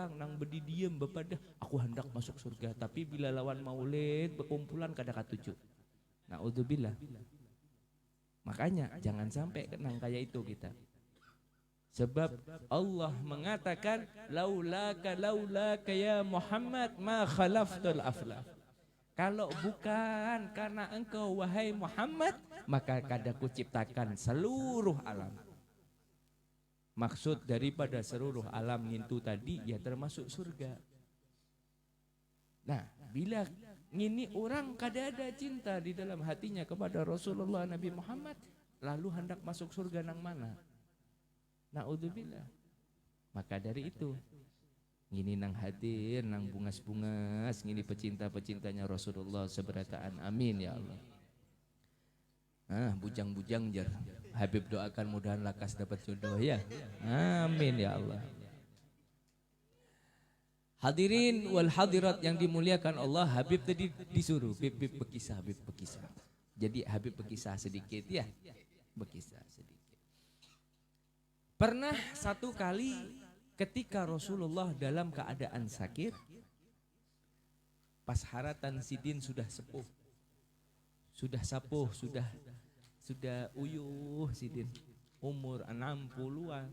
orang nang bedi diem bepada aku hendak masuk surga, tapi bila lawan maulid berkumpulan kada katuju. Naudzubillah. Makanya jangan sampai kenang kayak itu kita. Sebab Allah mengatakan laulaka ya Muhammad ma khalaftul aflaf. Kalau bukan karena engkau wahai Muhammad, maka kada kuciptakan seluruh alam. Maksud daripada seluruh alam itu tadi ya termasuk surga. Nah, bila ngini orang kada ada cinta di dalam hatinya kepada Rasulullah Nabi Muhammad, lalu hendak masuk surga nang mana? Naudzubillah. Maka dari itu ngini nang hadir nang bungas-bungas ngini pecinta-pecintanya Rasulullah seberataan, amin ya Allah. Bujang-bujang jar Habib doakan mudahan lakas dapat jodoh ya, amin ya Allah. Hadirin wal hadirat yang dimuliakan Allah, Habib tadi disuruh Habib berkisah. Jadi Habib berkisah sedikit ya, berkisah sedikit. Pernah satu kali ketika Rasulullah dalam keadaan sakit, pas haratan Sidin sudah sepuh, sudah sapuh, sudah uyuh Sidin, umur 60-an.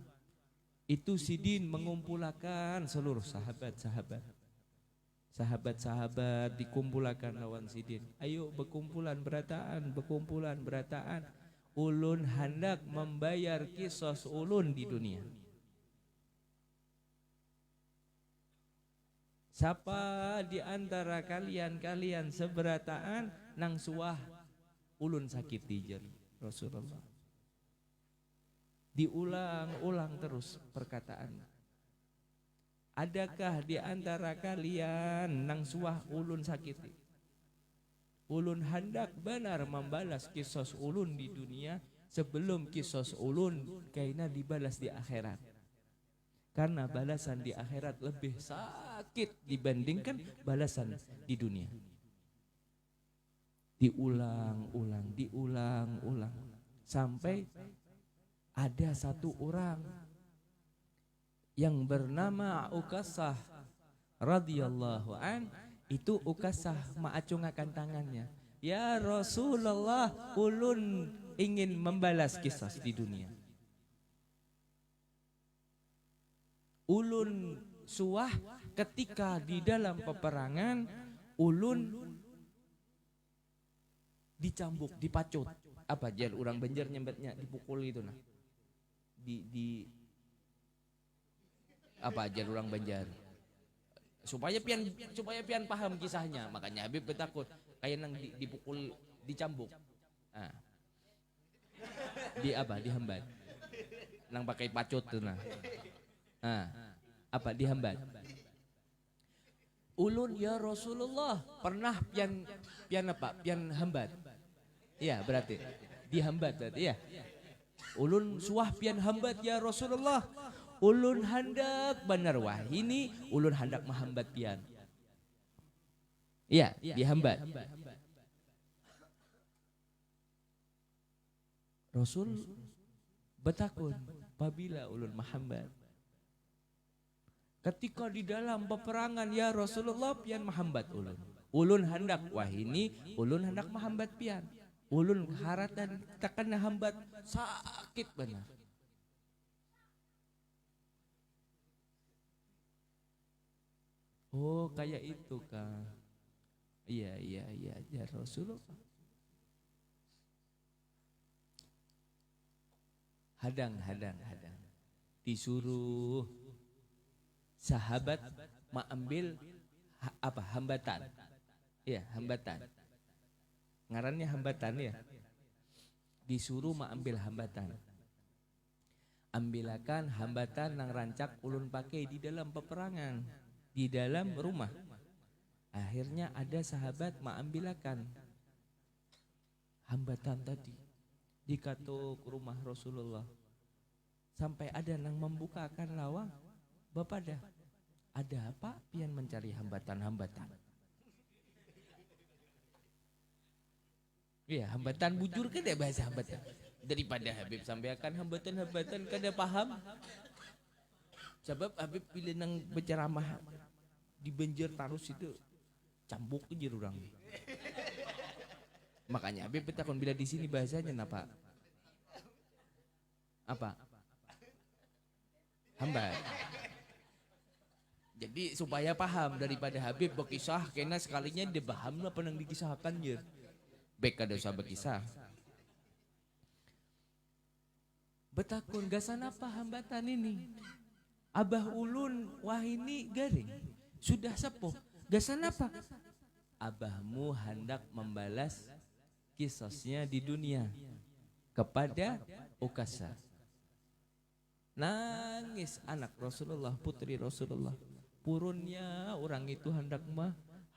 Itu Sidin mengumpulkan seluruh sahabat-sahabat dikumpulkan lawan Sidin. Ayo berkumpulan berataan. Ulun hendak membayar kisos ulun di dunia. Siapa di antara kalian seberataan nang suah ulun sakit dijer Rasulullah. Diulang-ulang terus perkataan. Adakah di antara kalian nang suah ulun sakit? Ulun hendak benar membalas kisos ulun di dunia sebelum kisos ulun kaina dibalas di akhirat. Karena balasan di akhirat lebih sakit dibandingkan balasan di dunia. Diulang-ulang sampai ada satu orang yang bernama Ukasah radhiyallahu an. Itu Ukasah mengacungkan tangannya. Ya Rasulullah, ulun ingin membalas kisah di dunia. Ulun suah ketika di dalam peperangan, ulun dicambuk, dipacut. Apa jar orang Banjar nyembetnya dipukul itu nah. Di apa jar orang Banjar? Supaya pian paham kisahnya, makanya Habib takut kayak nang dipukul, dicambuk. Dihambat. Nang pakai pacut tuh nah. Dihambat. Ulun ya Rasulullah pernah pian hambat. Iya berarti dihambat berarti ya. Ulun suah pian hambat ya Rasulullah. Ulun hendak benar wah ini ulun hendak menghambat pian. Iya, dihambat. Rasul betakun, apabila ulun menghambat. Ketika di dalam peperangan ya Rasulullah pian menghambat ulun. Ulun hendak wah ini ulun hendak menghambat pian. Ulun haratan takkan hambat sakit benar. Oh kayak itu kah? Iya ya Rasulullah. Hadang. Disuruh sahabat mengambil hambatan. Iya hambatan. Ngarannya hambatan ya. Disuruh mengambil hambatan. Ambilakan hambatan nang rancak ulun pakai di dalam peperangan. Di dalam rumah. Akhirnya ada sahabat mengambilakan hambatan tadi di katuk rumah Rasulullah. Sampai ada yang membukakan lawang. Bapak dah, ada apa pian mencari hambatan-hambatan? Iya, hambatan bujur kan ya bahasa hambatan. Daripada Habib sampaikan hambatan-hambatan kada paham. Sebab Habib pilih nang berceramah di Banjar Tarus itu cambuk aja orang. Makanya Habib takon bila di sini bahasanya apa? Apa? Hambat. Jadi supaya paham daripada Habib berkisah kena sekalinya dia paham apa yang dikisahkan jer. Baik kada usah berkisah. Betakun gasan apa hambatan ini? Abah ulun wahini garing. Sudah sepuh. Gasan apa? Abahmu hendak membalas kisosnya di dunia kepada Ukasa. Nangis anak Rasulullah, putri Rasulullah. Purunnya orang itu hendak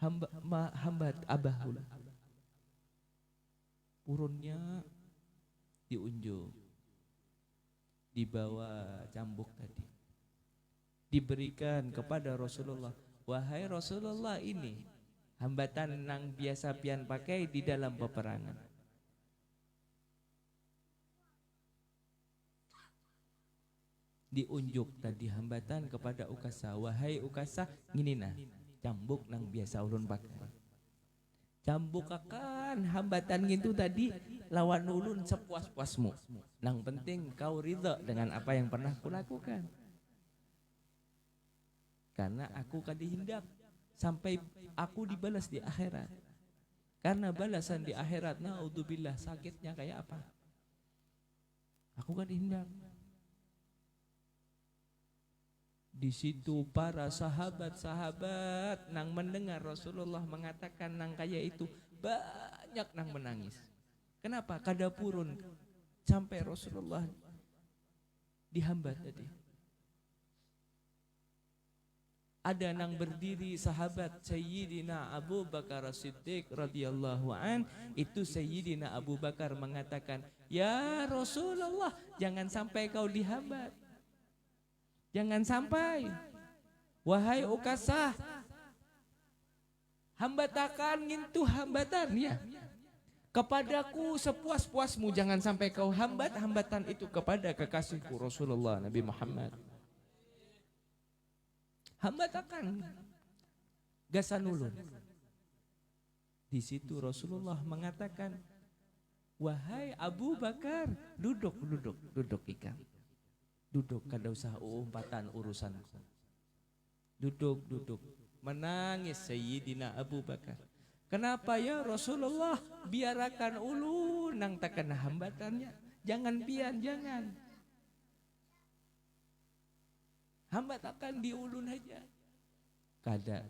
hambat abah ulun. Purunnya diunjuk, dibawa cambuk tadi, diberikan kepada Rasulullah. Wahai Rasulullah, ini hambatan yang biasa pian pakai di dalam peperangan. Diunjuk tadi hambatan kepada Ukasa. Wahai Ukasa, gini nah cambuk nang biasa ulun pakai. Cambuk akan hambatan gitu tadi lawan ulun sepuas-puasmu. Nang penting kau ridha dengan apa yang pernah kulakukan. Karena aku kan dihindap sampai aku dibalas di akhirat. Karena balasan di akhirat, naudzubillah, sakitnya kayak apa? Aku kan dihindap. Di situ para sahabat-sahabat nang mendengar Rasulullah mengatakan nang kaya itu banyak nang menangis. Kenapa? Kada purun sampai Rasulullah dihambat tadi. Ada nang berdiri sahabat Sayyidina Abu Bakar As-Siddiq radhiyallahu an. Itu Sayyidina Abu Bakar mengatakan, ya Rasulullah, jangan sampai kau dihambat. Jangan sampai. Wahai Ukasah, hambatakan ngintu hambatan ya. Kepadaku sepuas-puasmu, jangan sampai kau hambat hambatan itu kepada kekasihku Rasulullah Nabi Muhammad. Hambatakan gasan ulun. Di situ Rasulullah mengatakan, wahai Abu Bakar, duduk ikan. Duduk, kada usah umpatan urusanku. Duduk. Menangis Sayyidina Abu Bakar. Kenapa ya Rasulullah? Biarkan ulun nang tak kena hambatannya. Jangan pian, jangan. Hambatakan di ulun aja. Kada.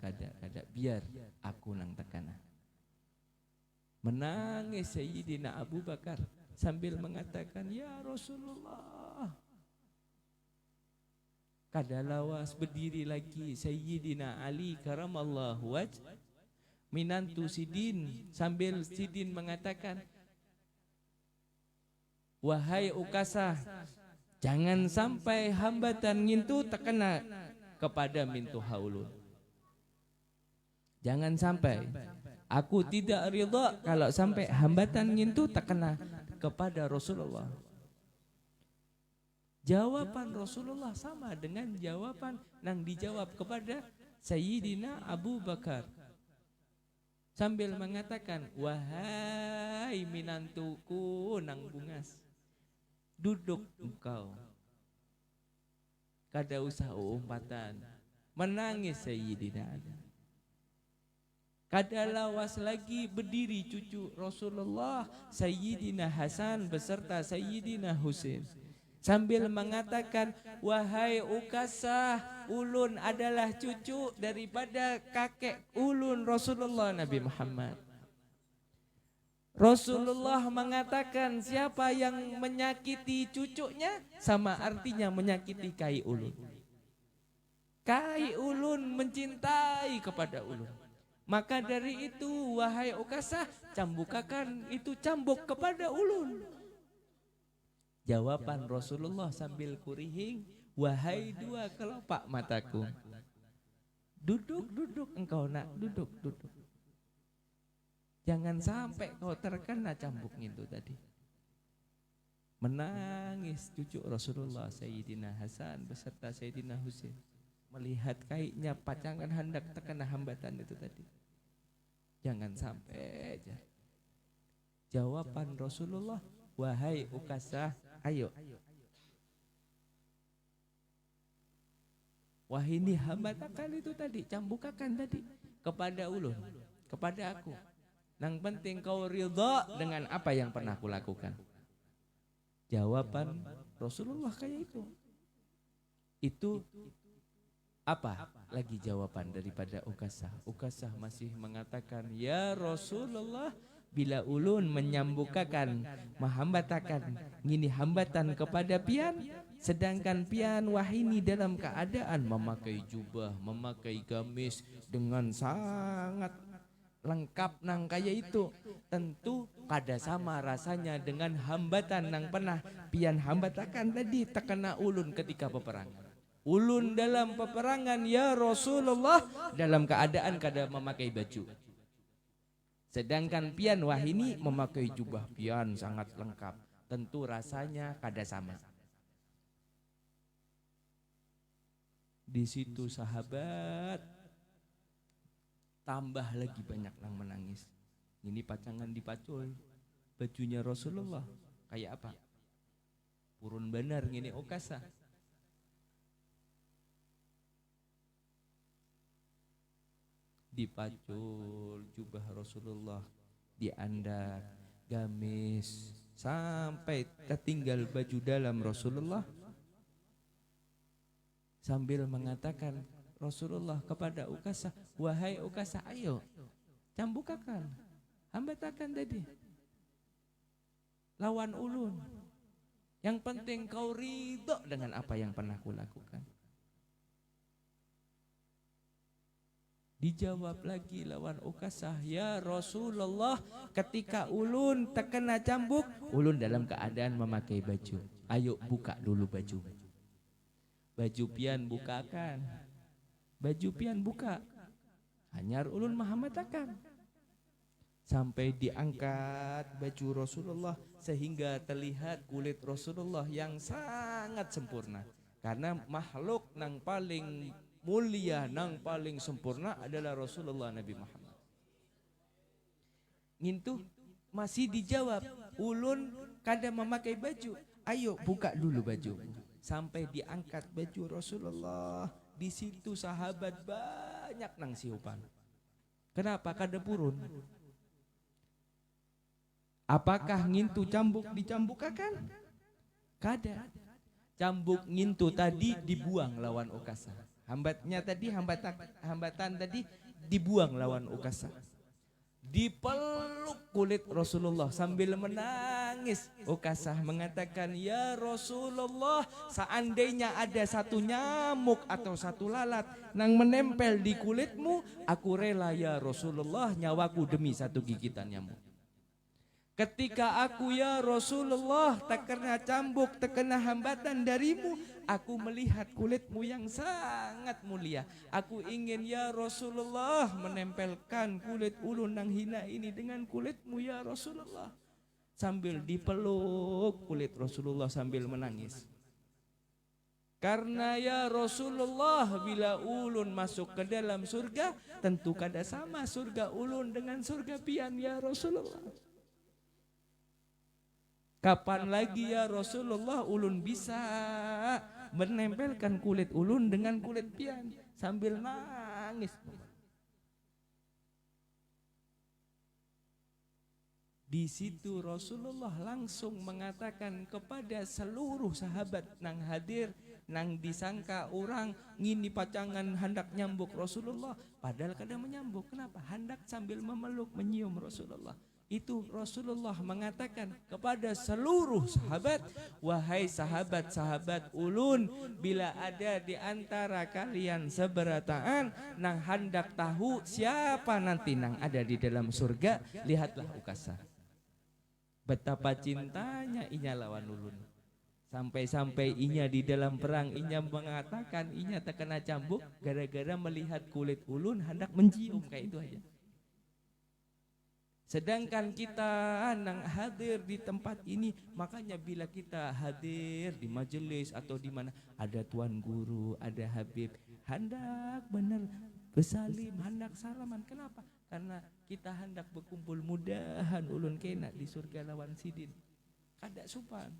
Biar aku nang tak kena. Menangis Sayyidina Abu Bakar sambil mengatakan, ya Rasulullah. Kada lawas berdiri lagi Sayyidina Ali karamallahu wajh minantu Sidin sambil Sidin mengatakan, wahai Ukasah, jangan sampai hambatan ngintu terkena kepada mintu haulun. Jangan sampai. Aku tidak ridha kalau sampai hambatan ngintu terkena kepada Rasulullah. Jawaban Rasulullah sama dengan jawaban yang dijawab kepada Sayyidina Abu Bakar. Sambil mengatakan, wahai minantuku nang bungas, duduk engkau. Kada usah umpatan. Menangis Sayyidina Ali. Kada lawas lagi berdiri cucu Rasulullah Sayyidina Hasan beserta Sayyidina Husain. Sambil mengatakan, wahai Ukasah, ulun adalah cucu daripada kakek ulun Rasulullah Nabi Muhammad. Rasulullah mengatakan, siapa yang menyakiti cucunya sama artinya menyakiti kai ulun. Kai ulun mencintai kepada ulun. Maka dari itu, wahai Ukasah, cambukakan itu cambuk kepada ulun. Jawaban Rasulullah sambil kurihing, wahai dua kelopak mataku, duduk engkau nak, duduk. Jangan sampai kau terkena cambuk itu tadi. Menangis cucu Rasulullah Sayyidina Hasan beserta Sayyidina Husain melihat kayaknya pacangan hendak terkena hambatan itu tadi. Jangan sampai aja. Jawaban Rasulullah, wahai Ukasah, ayo. Wah ini hambatakan itu tadi, cambukakan tadi kepada ulun, kepada aku. Yang penting kau ridha dengan apa yang pernah kulakukan. Jawaban Rasulullah kayak itu. Itu apa lagi jawaban daripada Ukasah? Ukasah masih mengatakan, ya Rasulullah, bila ulun menyambukakan, menghambatakan, ngini hambatan kepada pian, sedangkan pian wahini dalam keadaan memakai jubah, memakai gamis dengan sangat lengkap nang kaya itu, tentu kada sama rasanya dengan hambatan nang pernah pian hambatakan tadi terkena ulun ketika peperangan. Ulun dalam peperangan ya Rasulullah dalam keadaan kada memakai baju, sedangkan pian wahini memakai jubah pian sangat lengkap, tentu rasanya kada sama. Di situ sahabat tambah lagi banyak yang menangis. Ini pacangan dipacul bajunya Rasulullah kayak apa? Purun benar ngini Ukasah. Dipacul jubah Rasulullah, diandak gamis sampai tertinggal baju dalam Rasulullah, sambil mengatakan Rasulullah kepada Ukasah, wahai Ukasah, ayo cambukakan, hambatakan tadi, lawan ulun. Yang penting kau ridho dengan apa yang pernah kulakukan. Dijawab lagi lawan Ukasah, ya Rasulullah, ketika ulun terkena cambuk, ulun dalam keadaan memakai baju. Ayo buka dulu baju. Baju pian bukakan. Baju pian buka. Hanyar ulun mahambatakan. Sampai diangkat baju Rasulullah sehingga terlihat kulit Rasulullah yang sangat sempurna. Karena makhluk nang paling mulia, nang paling sempurna adalah Rasulullah Nabi Muhammad. Ngintu masih dijawab, ulun kada memakai baju. Ayo buka dulu baju. Sampai diangkat baju Rasulullah. Di situ sahabat banyak nang siupan. Kenapa kada purun? Apakah ngintu cambuk dicambukakan? Kada. Cambuk ngintu tadi dibuang lawan Ukasah. Hambatan tadi dibuang lawan Ukasah. Dipeluk kulit Rasulullah sambil menangis. Ukasah mengatakan, ya Rasulullah, seandainya ada satu nyamuk atau satu lalat nang menempel di kulitmu, aku rela ya Rasulullah nyawaku demi satu gigitan nyamuk. Ketika aku ya Rasulullah terkena cambuk, terkena hambatan darimu, aku melihat kulitmu yang sangat mulia. Aku ingin ya Rasulullah menempelkan kulit ulun yang hina ini dengan kulitmu ya Rasulullah. Sambil dipeluk kulit Rasulullah sambil menangis. Karena ya Rasulullah, bila ulun masuk ke dalam surga, tentu kada sama surga ulun dengan surga pian ya Rasulullah. Kapan lagi ya Rasulullah ulun bisa menempelkan kulit ulun dengan kulit pian, sambil nangis. Di situ Rasulullah langsung mengatakan kepada seluruh sahabat nang hadir, nang disangka orang ngini pacangan hendak nyambuk Rasulullah, padahal kada menyambuk. Kenapa? Hendak sambil memeluk, menyium Rasulullah. Itu Rasulullah mengatakan kepada seluruh sahabat, wahai sahabat-sahabat ulun, bila ada di antara kalian seberataan nang hendak tahu siapa nanti nang ada di dalam surga, lihatlah Ukasah. Betapa cintanya inya lawan ulun. Sampai-sampai inya di dalam perang, inya mengatakan inya terkena cambuk gara-gara melihat kulit ulun hendak mencium, kayak itu aja. Sedangkan kita nang hadir di tempat ini, makanya bila kita hadir di majelis atau di mana ada tuan guru, ada habib, hendak benar bersalim, hendak salaman. Kenapa? Karena kita hendak berkumpul mudahan ulun kena di surga lawan sidin. Kada sopan.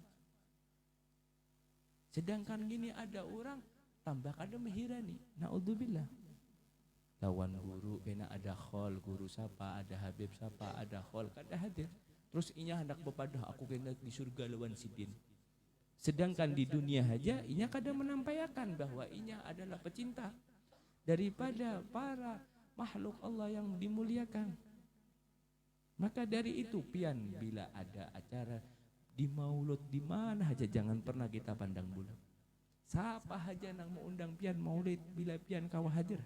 Sedangkan gini ada orang tambah kada menghirani. Naudzubillah. Lawan guru kena ada khol, guru siapa, ada habib siapa, ada khol, kada hadir. Terus inya hendak bepadah aku kena di surga lawan sidin. Sedangkan di dunia aja inya kada menampaikan bahwa inya adalah pecinta daripada para makhluk Allah yang dimuliakan. Maka dari itu pian bila ada acara di maulud di mana aja jangan pernah kita pandang bulu. Siapa aja nang mau undang pian maulid, bila pian kau hadir.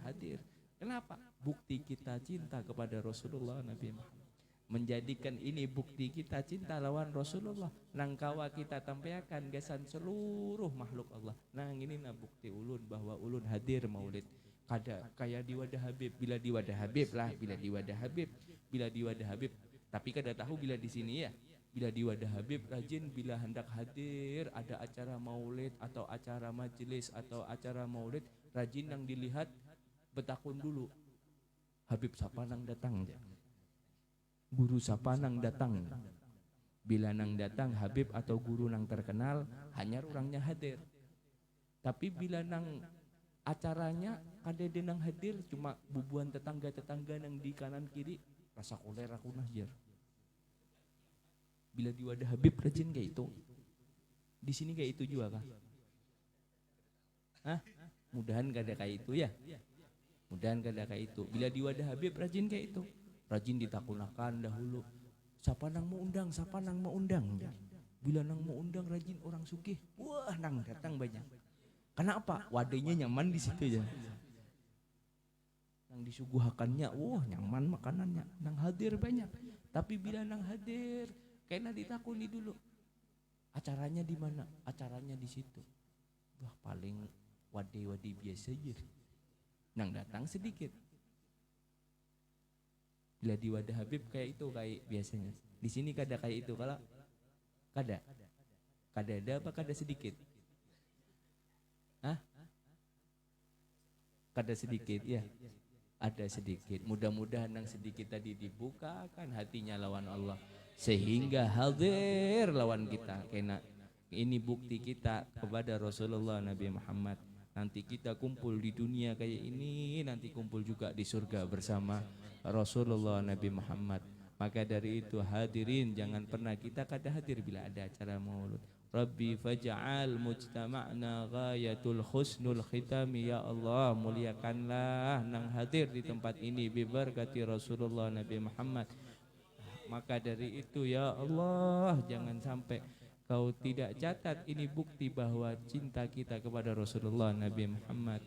Kenapa? Bukti kita cinta kepada Rasulullah Nabi Muhammad. Menjadikan ini bukti kita cinta lawan Rasulullah. Nang kawa kita tampaikan gasan seluruh makhluk Allah. Nang ini na bukti ulun bahwa ulun hadir maulid. Kada kayak di wadah Habib, bila di wadah Habib lah, bila di wadah Habib. Tapi kada tahu bila di sini ya. Bila di wadah Habib rajin bila hendak hadir ada acara maulid atau acara majelis atau acara maulid, rajin yang dilihat betakun dulu. Habib siapa nang datang ya? Guru siapa nang datang? Bila nang datang Habib atau guru nang terkenal, hanya orangnya hadir. Tapi bila nang acaranya kada nang hadir, cuma bubuan tetangga-tetangga nang di kanan kiri, rasa kolera aku nahjer. Bila di wadah Habib rajin kayak itu. Di sini kayak itu juga kah? Hah? Mudahan kada kayak itu ya. Mudahan kada kayak itu. Bila di wadah Habib rajin kayak itu. Rajin ditakunakan dahulu. Siapa nang mau undang, siapa nang mau undang. Bila nang mau undang rajin orang sugih. Wah, nang datang banyak. Kenapa? Wadahnya nyaman di situ ya. Nang disuguhakannya, wah nyaman makanannya. Nang hadir banyak. Tapi bila nang hadir, kena ditakuni dulu. Acaranya di mana? Acaranya di situ. Wah paling wadi biasa aja. Nang datang sedikit. Bila di wadah Habib kayak itu kayak biasanya. Di sini kada kayak itu kalau kada. Kada ada apa kada sedikit? Hah? Kada sedikit ya. Ada sedikit. Mudah-mudahan yang sedikit tadi dibukakan hatinya lawan Allah sehingga hadir lawan kita. Kena ini bukti kita kepada Rasulullah Nabi Muhammad. Nanti kita kumpul di dunia kayak ini, nanti kumpul juga di surga bersama Rasulullah Nabi Muhammad. Maka dari itu hadirin jangan pernah kita kada hadir bila ada acara maulud. Rabbi faj'al mujtama'na ghayatul husnul khitami, ya Allah muliakanlah nang hadir di tempat ini bibarkati Rasulullah Nabi Muhammad. Maka dari itu ya Allah jangan sampai kau tidak catat ini bukti bahwa cinta kita kepada Rasulullah Nabi Muhammad.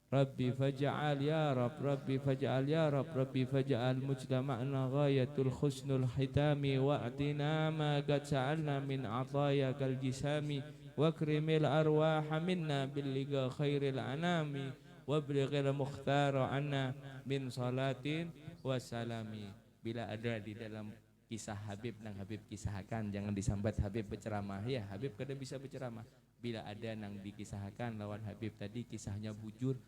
Rabbi faj'al ya Rabb, Rabbi faj'al ya Rabb, Rabbi faj'al mujtama'na ghayatul husnul khitami wa'tina ma qad sa'alna min atayakal jisami wa krimil arwaha minna bil liga khairil anami wa blighil mukhtara anna min salatin wassalami. Bila ada di dalam kisah Habib nang Habib kisahkan, jangan disambat Habib berceramah ya. Habib kada bisa berceramah. Bila ada nang dikisahkan lawan Habib tadi kisahnya bujur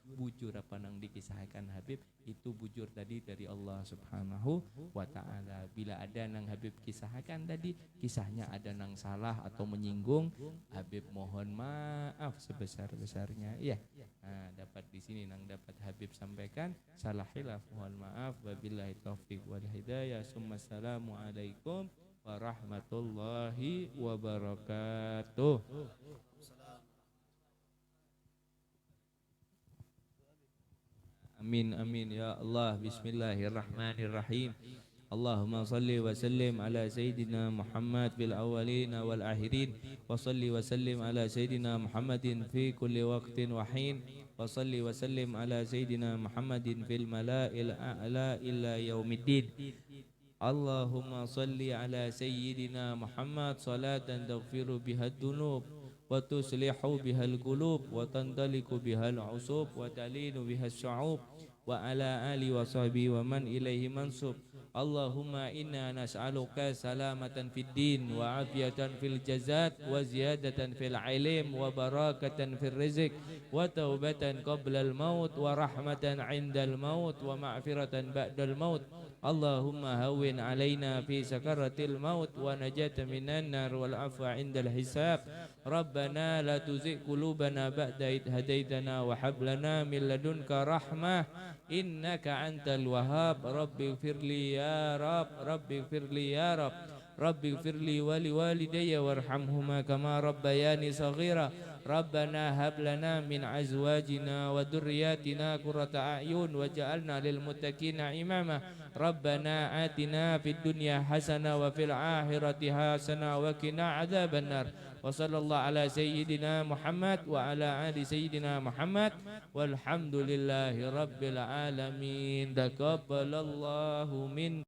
apa nang dikisahkan Habib itu bujur tadi dari Allah Subhanahu wa ta'ala. Bila ada nang Habib kisahkan tadi kisahnya ada nang salah atau menyinggung, Habib mohon maaf sebesar-besarnya ya. Nah, dapat di sini nang dapat Habib sampaikan salah hilaf mohon maaf, wabillahi taufiq wal hidayah. Assalamualaikum warahmatullahi wabarakatuh. Amin amin ya Allah. Bismillahirrahmanirrahim. Allahumma salli wa sallim ala sayyidina Muhammad bil awwalin wal akhirin wa salli wa sallim ala sayyidina Muhammadin fi kulli waqtin wa hin wa salli wa sallim ala sayyidina Muhammadin fil mala'il a'la ila yaumiddin. Allahumma salli ala sayyidina Muhammad salatan taghfiru biha ad-dunub wa tuslihu biha al-qulub wa tandaliku biha al-usub wa talinu biha as-syu'ub wa ala ali wa sahbihi wa man ilaihi mansub. Allahumma inna nas'aluka salamatan fid din wa afiyatan fil jazat wa ziyadatan fil ilm wa barakatan fil rizq wa taubatan qabla al maut wa rahmatan 'indal maut wa ma'firatan ba'dal maut. Allahumma hawwin 'alaina fi sakaratil maut wa najatan minan nar wal afwa 'indal hisab. Rabbana la tuzigh qulubana ba'da idh hadaitana wa hab lana min ladunka rahmah innaka antal wahhab. Rabbighfirli ya rab, rabbighfirli ya rab, rabbighfirli wa liwalidayya warhamhuma kama rabbayani saghira. Rabbana hab lana min azwajina wa dhurriyyatina qurrata a'yun waj'alna lil muttaqina imama. Rabbana atina fid dunya hasanah wa fil akhirati hasanah wa qina adzabannar. Wa sallallahu ala sayyidina Muhammad wa ala ali sayyidina Muhammad walhamdulillahi rabbil alamin. Taqabbalallahu min